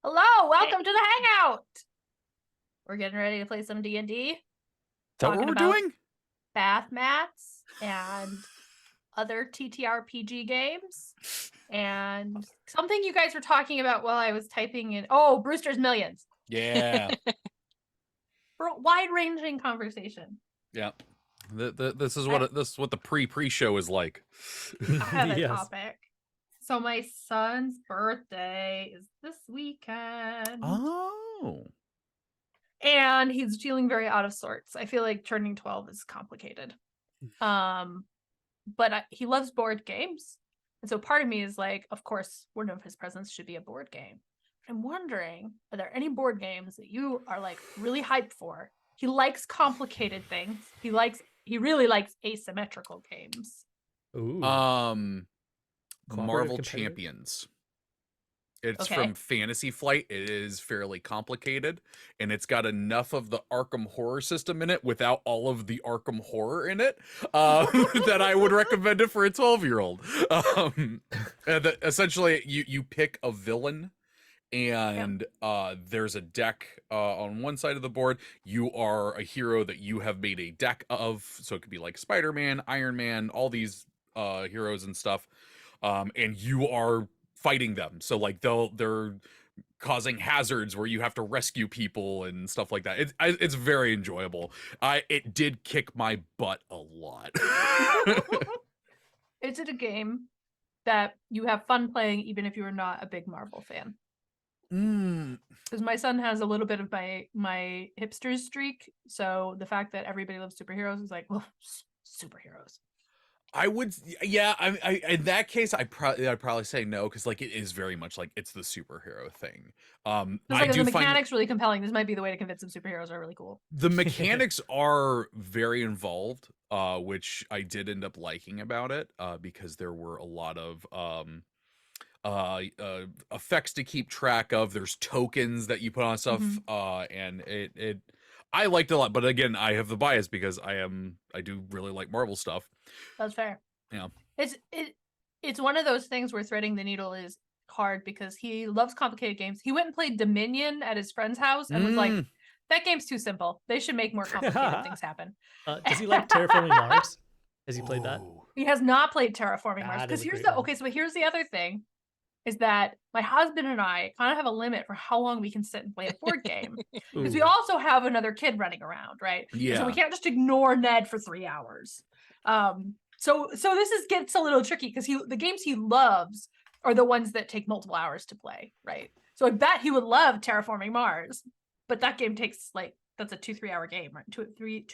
Hello, welcome to the Hangout. We're getting ready to play some D&D. Is that what we're doing? Bath mats and other TTRPG games. And something you guys were talking about while I was typing in. Oh, Brewster's Millions. Yeah. For a wide-ranging conversation. Yeah. This is what the pre-show is like. I have a topic. So my son's birthday is this weekend. Oh. And he's feeling very out of sorts. I feel like turning 12 is complicated. But he loves board games. And so part of me is like, of course, one of his presents should be a board game. I'm wondering, are there any board games that you are like really hyped for? He likes complicated things. He really likes asymmetrical games. Ooh. Marvel Champions. It's from Fantasy Flight. It is fairly complicated, and it's got enough of the Arkham horror system in it without all of the Arkham horror in it that I would recommend it for a 12-year-old. Essentially, you pick a villain, and there's a deck on one side of the board. You are a hero that you have made a deck of, so it could be like Spider-Man, Iron Man, all these heroes and stuff, and you are fighting them. So like they're causing hazards where you have to rescue people and stuff like that. It's very enjoyable. It did kick my butt a lot. Is it a game that you have fun playing even if you are not a big Marvel fan? Because my son has a little bit of my hipster streak, so the fact that everybody loves superheroes is like, well, superheroes. I would, yeah. I in that case, I'd probably say no, because like it is very much like it's the superhero thing. The mechanics really compelling. This might be the way to convince some superheroes are really cool. The mechanics are very involved, which I did end up liking about it, because there were a lot of effects to keep track of. There's tokens that you put on stuff, and it I liked it a lot. But again, I have the bias because I do really like Marvel stuff. That's fair. Yeah. It's one of those things where threading the needle is hard because he loves complicated games. He went and played Dominion at his friend's house and was like, that game's too simple. They should make more complicated things happen. Does he like Terraforming Mars? Has he played that? He has not played Terraforming Mars. Because here's the other thing, is that my husband and I kind of have a limit for how long we can sit and play a board game. Because we also have another kid running around, right? Yeah. So we can't just ignore Ned for 3 hours. So this gets a little tricky because the games he loves are the ones that take multiple hours to play, right? So I bet he would love Terraforming Mars, but that game takes that's a 2-3 hour game, right? Two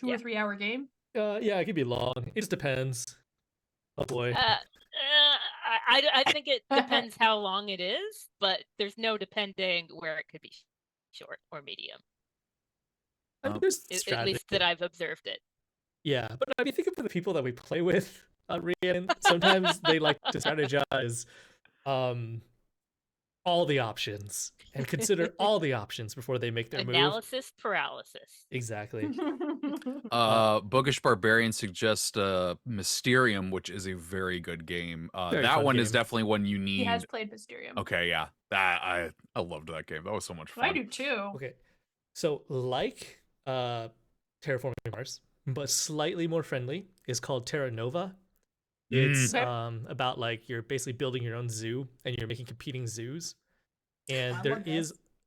or 3 hour game. Yeah, it could be long. It just depends. Oh boy. I think it depends how long it is, but there's no depending where it could be short or medium. At least that I've observed it. Yeah, but I mean, think of the people that we play with on Rian. Sometimes they like to strategize all the options and consider all the options before they make their Analysis paralysis. Exactly. Bookish Barbarian suggests Mysterium, which is a very good game. That one is definitely one you need. He has played Mysterium. Okay, yeah. I loved that game. That was so much fun. I do too. Okay. So like Terraforming Mars, but slightly more friendly, is called Terra Nova. It's about like you're basically building your own zoo and you're making competing zoos. And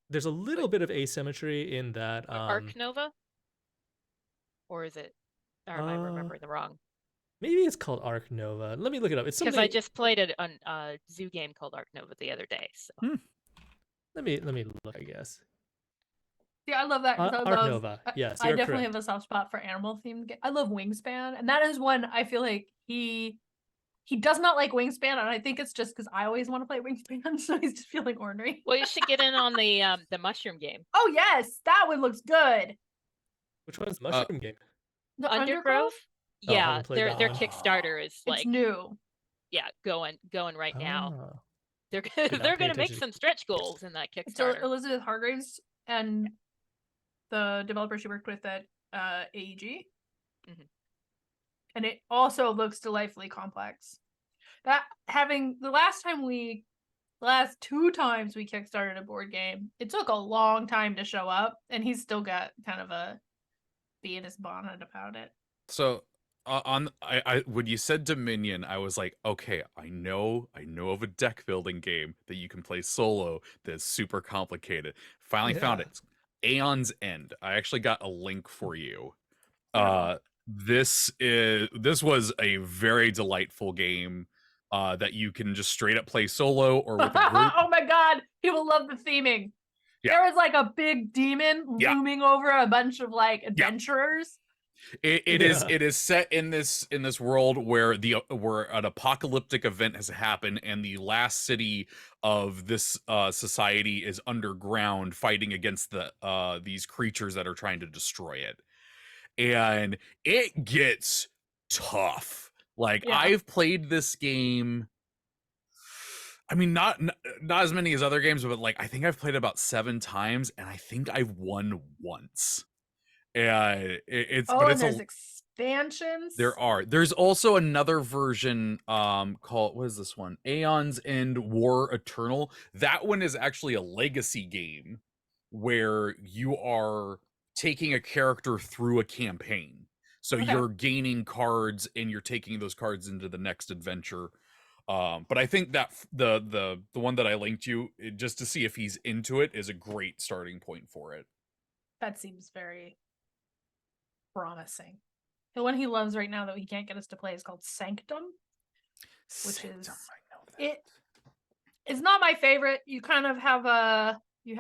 there's a little bit of asymmetry in that Arc Nova? Or is it, or am I remembering the wrong? Maybe it's called Arc Nova. Let me look it up. It's something, because I just played a zoo game called Arc Nova the other day. So let me look, I guess. Yeah, I love that. Arc Nova. Yes, I definitely have a soft spot for animal themed games. I love Wingspan, and that is one I feel like he does not like Wingspan, and I think it's just because I always want to play Wingspan, so he's just feeling ornery. Well, you should get in on the mushroom game. Oh yes, that one looks good. Which one's the mushroom game? The Undergrowth? Yeah, their Kickstarter is it's new. Yeah, going right now. They're gonna make some stretch goals in that Kickstarter. So Elizabeth Hargraves and the developer she worked with at AEG. And it also looks delightfully complex. The last time we last 2 times we kickstarted a board game, it took a long time to show up, and he's still got kind of a bee in his bonnet about it. So I when you said Dominion, I was like, okay, I know of a deck building game that you can play solo that's super complicated. Finally found Yeah. it. Aeon's End. I actually got a link for you. Yeah. This was a very delightful game that you can just straight up play solo or with a group. Oh my god, people love the theming. Yeah. There was like a big demon Yeah. looming over a bunch of like adventurers. It is set in this world where an apocalyptic event has happened and the last city of this society is underground fighting against these creatures that are trying to destroy it. And it gets tough. Like, Yeah. I've played this game, I mean, not as many as other games, but like I think I've played about 7 times and I think I've won once. And there's expansions. There's also another version called, what is this one? Aeon's End War Eternal. That one is actually a legacy game where you are taking a character through a campaign. So you're gaining cards and you're taking those cards into the next adventure. But I think that the one that I linked you, just to see if he's into it, is a great starting point for it. That seems very promising. The one he loves right now that he can't get us to play is called Sanctum, which Sanctum, is I know that. It's not my favorite. You kind of have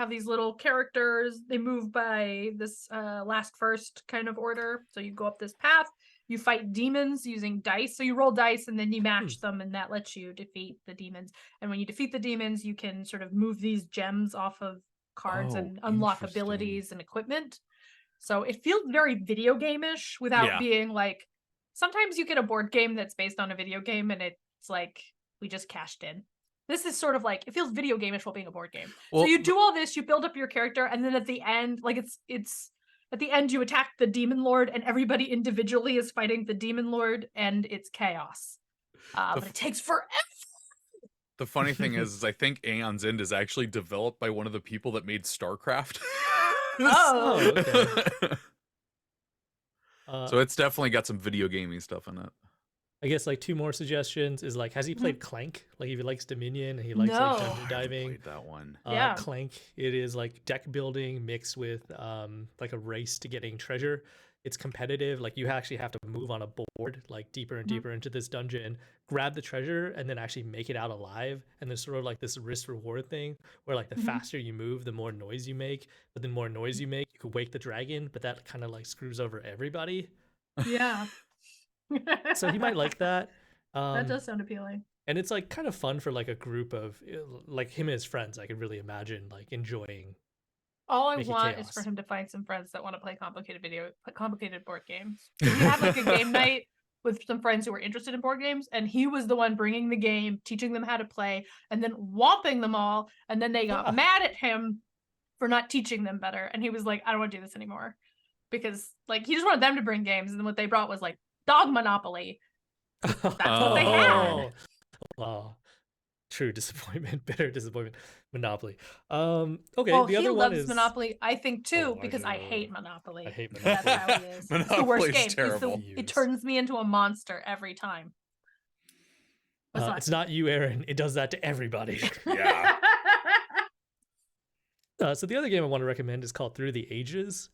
these little characters. They move by this last first kind of order. So you go up this path. You fight demons using dice. So you roll dice and then you match them, and that lets you defeat the demons. And when you defeat the demons, you can sort of move these gems off of cards and unlock abilities and equipment. So it feels very video game-ish without being like, sometimes you get a board game that's based on a video game and it's like, we just cashed in. This is sort of like, it feels video game-ish while being a board game. Well, so you do all this, you build up your character, and then at the end, like it's at the end you attack the demon lord and everybody individually is fighting the demon lord and it's chaos. But it takes forever. The funny thing is I think Aeon's End is actually developed by one of the people that made StarCraft. Okay. So it's definitely got some video gaming stuff in it. I guess like 2 more suggestions is like, has he played Clank? Like if he likes Dominion, he likes like dungeon diving. Played that one. Clank, it is like deck building mixed with like a race to getting treasure. It's competitive. Like you actually have to move on a board like deeper and deeper into this dungeon, grab the treasure, and then actually make it out alive. And there's sort of like this risk reward thing where like the faster you move, the more noise you make. But the more noise you make, you could wake the dragon, but that kind of like screws over everybody. Yeah. So he might like that. That does sound appealing. And it's like kind of fun for like a group of like him and his friends. I could really imagine like enjoying. All I want is for him to find some friends that want to play complicated board games. We had like a game night with some friends who were interested in board games, and he was the one bringing the game, teaching them how to play, and then whopping them all. And then they got mad at him for not teaching them better. And he was like, I don't want to do this anymore. Because like he just wanted them to bring games, and then what they brought was like Dog Monopoly. That's what they had. Oh, true disappointment, bitter disappointment. Monopoly. Okay, well, the other one is Monopoly, I think too, because I hate Monopoly. I hate Monopoly. That's how he is. It's the worst game. Terrible. It turns me into a monster every time. It's not you, Aaron. It does that to everybody. Yeah. So the other game I want to recommend is called Through the Ages.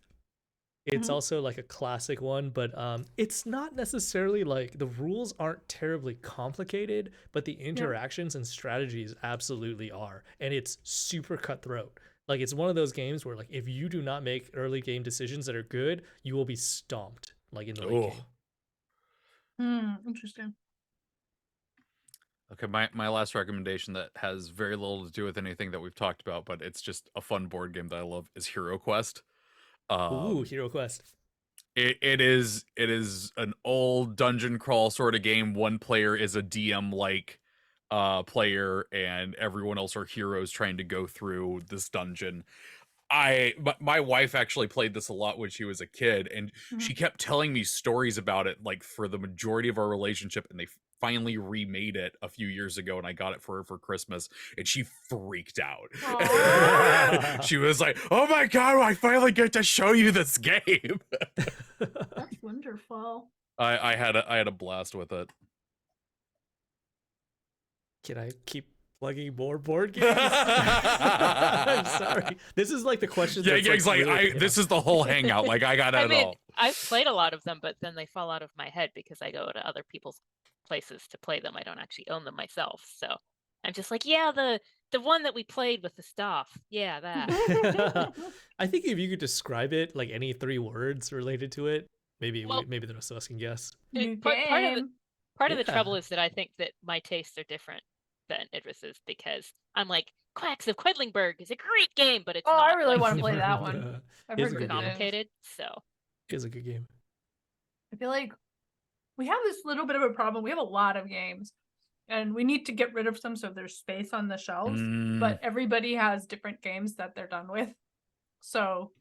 It's also like a classic one, but it's not necessarily like the rules aren't terribly complicated, but the interactions and strategies absolutely are. And it's super cutthroat. Like it's one of those games where like if you do not make early game decisions that are good, you will be stomped like in the late game. Interesting. Okay, my last recommendation that has very little to do with anything that we've talked about, but it's just a fun board game that I love, is Hero Quest. Hero Quest. It is an old dungeon crawl sort of game. One player is a DM like player, and everyone else are heroes trying to go through this dungeon. My wife actually played this a lot when she was a kid, and she kept telling me stories about it like for the majority of our relationship, and finally remade it a few years ago, and I got it for her for Christmas, and she freaked out. Aw. She was like, "Oh my god, I finally get to show you this game." That's wonderful. I had a blast with it. Can I keep plugging more board games? I'm sorry. This is like the question. Yeah, that's it's like really, this is the whole hangout. Like I got it all. I've played a lot of them, but then they fall out of my head because I go to other people's places to play them. I don't actually own them myself. So I'm just like, yeah, the one that we played with the stuff. Yeah, that. I think if you could describe it like any 3 words related to it, maybe Well, maybe the rest of us can guess. New Part of the game. part of the Yeah. trouble is that I think that my tastes are different than Idris's because I'm like, Quacks of Quedlingburg is a great game, but it's Oh, not I really like want to play that one. I've It's heard a good good game. things. complicated. So It's a good game. I feel like we have this little bit of a problem. We have a lot of games, and we need to get rid of some so there's space on the shelves. But everybody has different games that they're done with. So,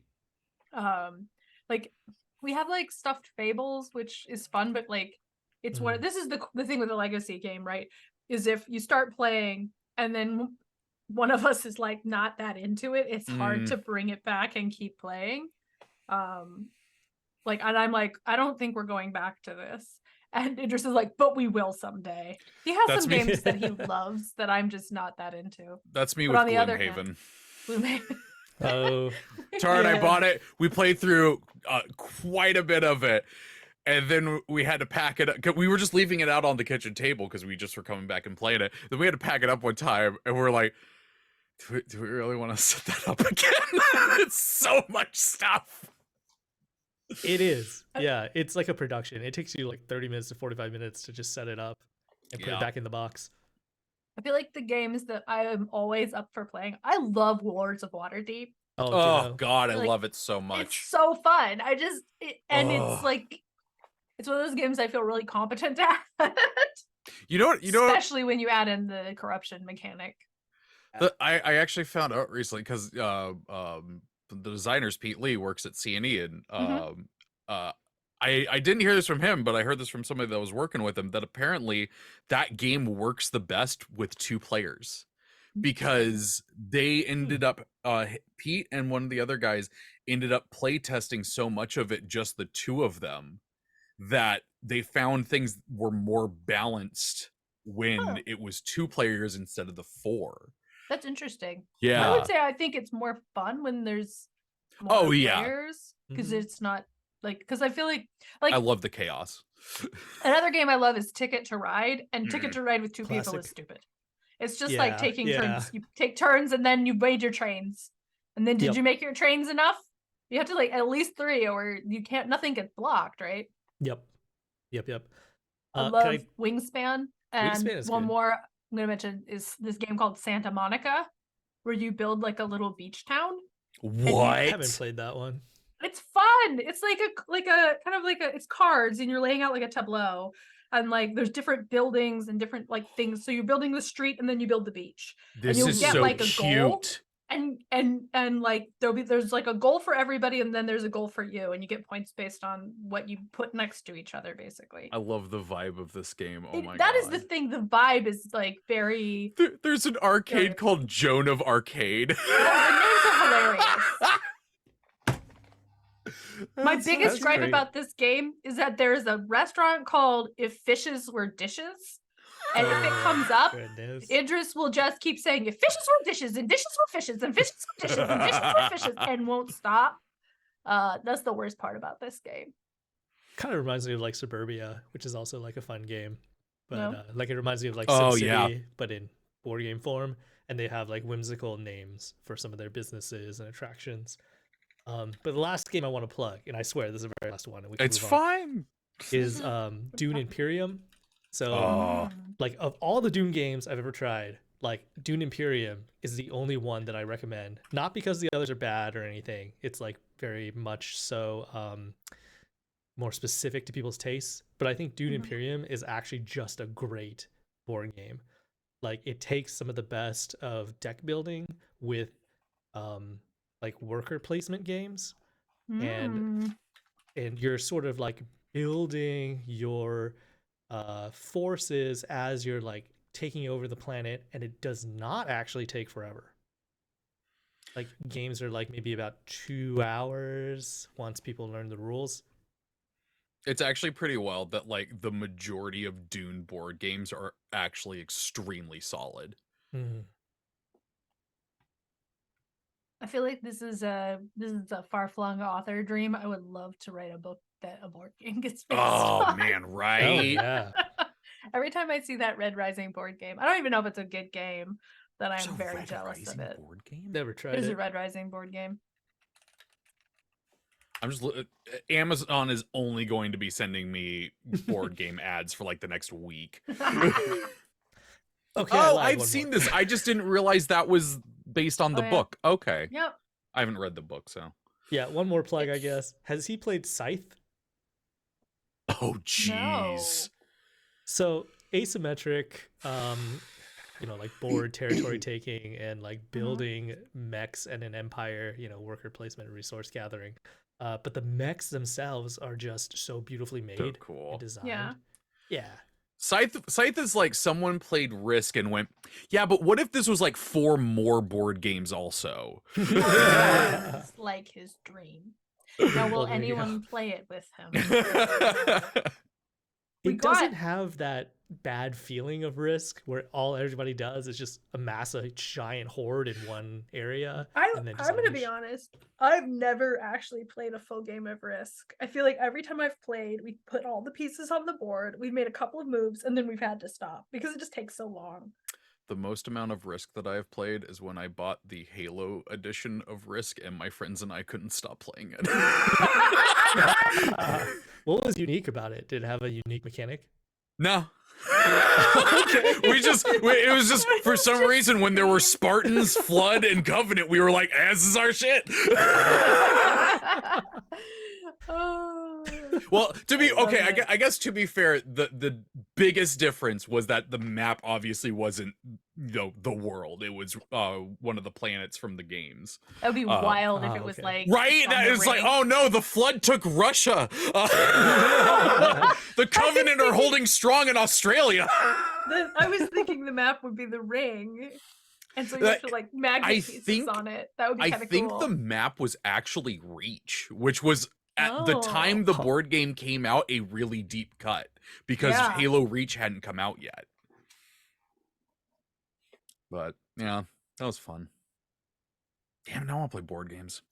like we have like stuffed fables, which is fun, but like it's what this is the thing with a legacy game, right? Is if you start playing and then one of us is like not that into it, it's hard to bring it back and keep playing. Like, and I'm like, I don't think we're going back to this. And Idris is like, but we will someday. He has That's some me. games that he loves that I'm just not that into. That's me But with on the other hand- Gloomhaven. Gloomhaven. Oh, Tara and I Yeah. bought it. We played through quite a bit of it, and then we had to pack it up. 'Cause we were just leaving it out on the kitchen table because we just were coming back and playing it. Then we had to pack it up one time, and we're like, do we really want to set that up again? It's so much stuff. it is. Yeah, it's like a production. It takes you like 30 minutes to 45 minutes to just set it up and put Yeah. it back in the box. I feel like the games that I am always up for playing. I love Lords of Waterdeep. Oh, Oh ditto. god, I Like, love it so It's much. so fun. It's Ugh. like it's one of those games I feel really competent at. You know what? Especially when you add in the corruption mechanic. I actually found out recently because the designer's Pete Lee works at C&E, and I didn't hear this from him, but I heard this from somebody that was working with him, that apparently that game works the best with 2 players, because they ended up Pete and one of the other guys ended up play testing so much of it, just the 2 of them, that they found things were more balanced when Huh. it was 2 players instead of the 4. That's interesting. I Yeah. would say I think it's more fun when there's more Oh, yeah. players because Mhm. it's not like because I feel like I love the chaos. another game I love is Ticket to Ride, and Ticket to Ride with 2 people Classic. is stupid. It's just like Yeah, taking yeah. turns. You take turns and then you raid your trains. And then did Yep. you make your trains enough? You have to like at least 3 or you can't nothing gets blocked, right? Yep. I Can love I- Wingspan. And Wingspan is one good. more I'm gonna mention is this game called Santa Monica, where you build like a little beach town. I What? haven't played that one. It's fun. It's like a kind of like it's cards and you're laying out like a tableau, and like there's different buildings and different like things. So you're building the street and then you build the beach. This you'll is get, so like, a goal. cute. And like there's like a goal for everybody and then there's a goal for you, and you get points based on what you put next to each other basically. I love the vibe of this game. Oh my god. That is the thing. The vibe is like very There's an arcade called Joan of Arcade. the names are hilarious. My biggest that's gripe great. about this game is that there's a restaurant called If Fishes Were Dishes. And if it comes up, Goodness. Idris will just keep saying, if fishes were dishes, and dishes were fishes, and fishes were dishes, and fishes were fishes, and won't stop. That's the worst part about this game. Kind of reminds me of like Suburbia, which is also like a fun game. But No. like it reminds me of like Oh, SimCity, yeah. but in board game form. And they have like whimsical names for some of their businesses and attractions. But the last game I want to plug, and I swear this is the very last one, and we can It's move on, fine. is Dune Imperium. So Oh. like of all the Dune games I've ever tried, like Dune Imperium is the only one that I recommend. Not because the others are bad or anything. It's like very much so more specific to people's tastes. But I think Dune Mhm. Imperium is actually just a great board game. Like it takes some of the best of deck building with like worker placement games, Mm. and you're sort of like building your Force is as you're like taking over the planet, and it does not actually take forever. Like games are like maybe about 2 hours once people learn the rules. It's actually pretty wild that like the majority of Dune board games are actually extremely solid. Mm. I feel like this is a far-flung author dream. I would love to write a book that a board game gets based Oh on. man, Oh right? yeah. Every time I see that Red Rising board game, I don't even know if it's a good game, that There's I'm a very Red jealous Rising of it. board game. Never tried There's it. a Red Rising board game. I'm just Amazon is only going to be sending me board game ads for like the next week. Okay, I Oh, lied, I've one seen more. this. I just didn't realize that was based on the yeah. book. Okay. Yep. I haven't read the book, so. Yeah, one more plug, I It's- guess. Has he played Scythe? Oh, jeez. So asymmetric, like board territory taking and like building mechs and an empire, worker placement and resource gathering. But the mechs themselves are just so beautifully made So cool. and designed. Yeah. Yeah. Scythe is like someone played Risk and went, yeah, but what if this was like 4 more board games also? It's like his dream. Now, will Well, there you go. anyone play it with him? It doesn't have that bad feeling of Risk where everybody does is just amass a giant horde in one area. I'm and then just going to be unleash. honest. I've never actually played a full game of Risk. I feel like every time I've played, we put all the pieces on the board, we've made a couple of moves, and then we've had to stop because it just takes so long. The most amount of Risk that I have played is when I bought the Halo edition of Risk, and my friends and I couldn't stop playing it. What was unique about it? Did it have a unique mechanic? No. It was just for some reason when there were Spartans, Flood, and Covenant, we were like, this is our shit. Oh. Well, love it. I guess to be fair, the biggest difference was that the map obviously wasn't the world. It was one of the planets from the games. That would be wild if it was okay. like Right? on That the is like, ring. oh no, the Flood took Russia. The Covenant are holding strong in Australia. I was thinking the map would be the ring, and so you have to like magnet pieces on it. That would be I kind of think cool. the map was actually Reach, which was at the time the board game came out a really deep cut because Halo Reach hadn't come out yet. But yeah, that was fun. Damn, now I want to play board games.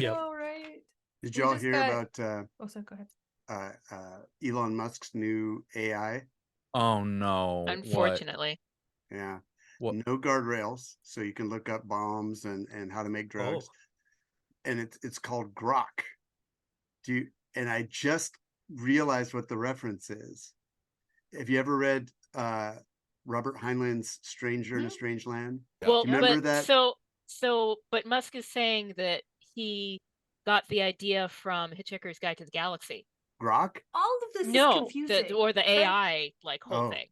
Yep. All right. Did We y'all just hear got- about Oh, so go ahead. Elon Musk's new AI? Oh no. Unfortunately. Yeah. What? No guardrails, so you can look up bombs and how to make drugs. And it's called Grok. And I just realized what the reference is. Have you ever read Robert Heinlein's Stranger in a Strange Land? Well, Do you remember but that? but Musk is saying that he got the idea from Hitchhiker's Guide to the Galaxy. Grok? All of this is No, confusing. or the AI whole Oh. thing.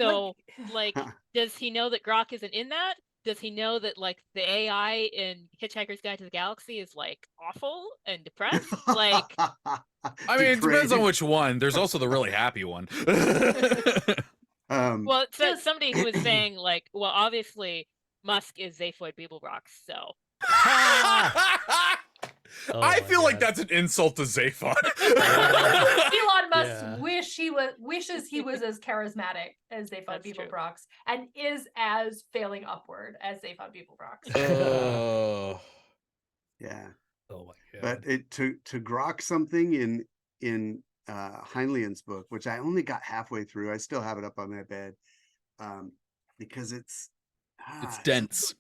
So like, does he know that Grok isn't in that? Does he know that like the AI in Hitchhiker's Guide to the Galaxy is like awful and depressed? Like, I mean, it depends on which one. There's also the really happy one. well, so somebody who was saying like, well, obviously Musk is Zaphoid Beeblebrox, so. I feel like that's an insult to Zaphod. Elon Musk Yeah. wishes he was as charismatic as Zaphod That's true. Beeblebrox and is as failing upward as Zaphod Beeblebrox. Yeah. Oh my god. But to grok something in Heinlein's book, which I only got halfway through, I still have it up on my bed, because it's dense.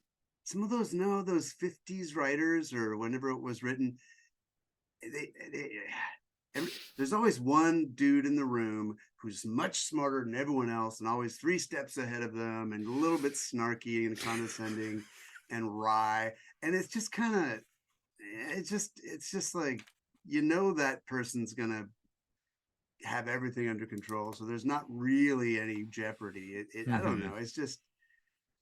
Some of those 50s writers or whenever it was written, there's always one dude in the room who's much smarter than everyone else and always 3 steps ahead of them and a little bit snarky and condescending and wry, and it's just kind of it's just like, that person's gonna have everything under control, so there's not really any jeopardy. I don't know, it's just,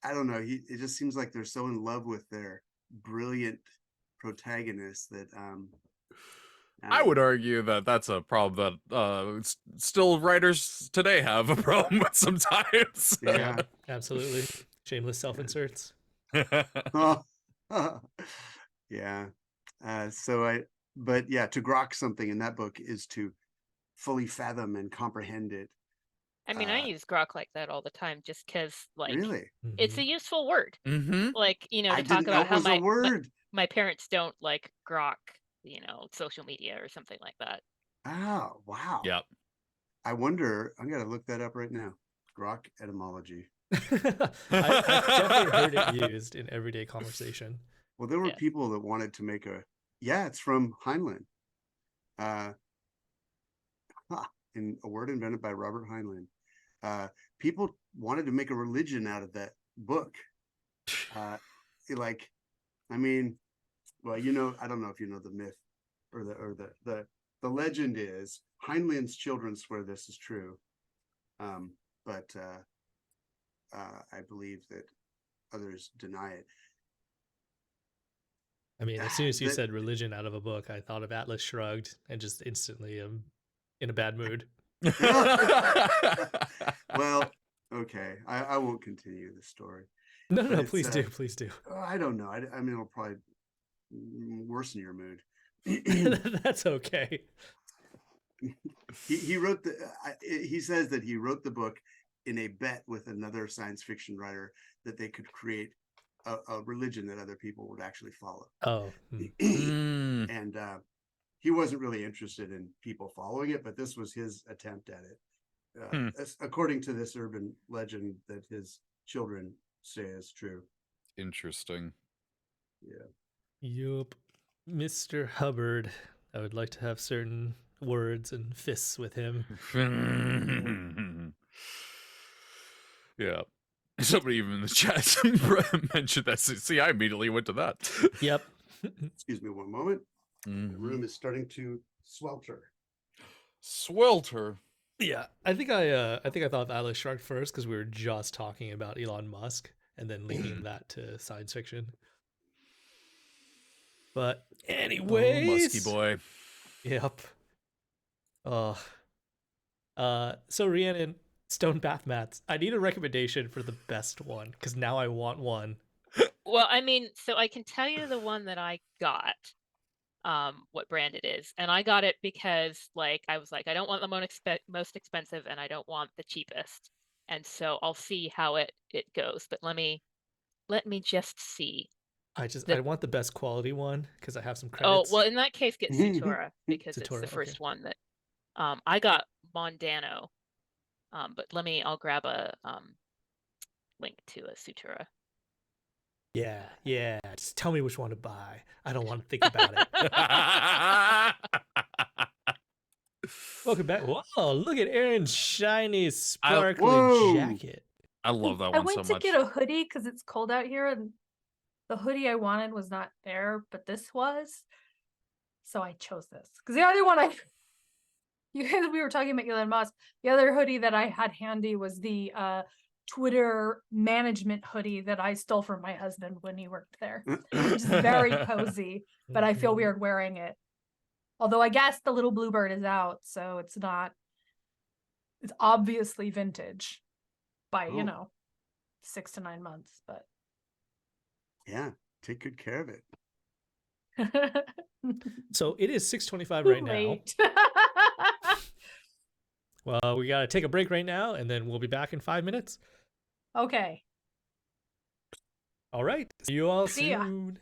I don't know, it just seems like they're so in love with their brilliant protagonist that I would argue that that's a problem that still writers today have a problem with sometimes. Yeah. Absolutely. Shameless self-inserts. Oh, yeah. But yeah, to grok something in that book is to fully fathom and comprehend it. I mean, I use grok like that all the time just because, like, Really? it's a useful word. Mm-hmm. Like, you know, I to talk didn't know about it how was a word. my parents don't like grok, you know, social media or something like that. Oh, wow. Yep. I wonder, I'm going to look that up right now. Grok etymology. I've definitely heard it used in everyday conversation. Well, there were Yeah. people that wanted to make it's from Heinlein. In a word invented by Robert Heinlein. People wanted to make a religion out of that book. Like, I mean, well, you know, I don't know if you know the myth or the legend is Heinlein's children swear this is true. But I believe that others deny it. I mean, as soon as you said religion out of a book, I thought of Atlas Shrugged and just instantly am in a bad mood. Well, okay. I won't continue the story. No, please do. I don't know. I mean, it'll probably worsen your mood. That's okay. He wrote he says that he wrote the book in a bet with another science fiction writer that they could create a religion that other people would actually follow. Oh. And he wasn't really interested in people following it, but this was his attempt at it. According to this urban legend that his children say is true. Interesting. Yeah. Yup. Mr. Hubbard. I would like to have certain words and fists with him. Yeah. Somebody even in the chat mentioned that. See, I immediately went to that. Yep. Excuse me one moment. The room is starting to swelter. Swelter. Yeah, I think I thought of Atlas Shrugged first because we were just talking about Elon Musk and then linking that to science fiction. But anyways, Musky boy. Yep. So Rhiannon, stone bath mats. I need a recommendation for the best one because now I want one. Well, I mean, so I can tell you the one that I got, what brand it is, and I got it because, like, I was like, I don't want the most expensive, and I don't want the cheapest, and so I'll see how it goes. But let me just see. I want the best quality one because I have some Oh, credits. well, in that case, get Sutura because it's Sutura, the first okay. one that I got Mondano. But I'll grab a link to a Sutura. Yeah. Just tell me which one to buy. I don't want to think about it. Welcome back. Whoa, look at Aaron's shiny, sparkly jacket. I love that one I went so to much. get a hoodie because it's cold out here, and the hoodie I wanted was not there, but this was. So I chose this because the other one we were talking about Elon Musk. The other hoodie that I had handy was the Twitter management hoodie that I stole from my husband when he worked there, which is very cozy, but I feel weird wearing it. Although I guess the little bluebird is out, so it's obviously vintage by, 6 to 9 months, but. Yeah, take good care of it. So it is 6:25 right now. Well, we got to take a break right now, and then we'll be back in 5 minutes. Okay. All right. See you all See ya. soon.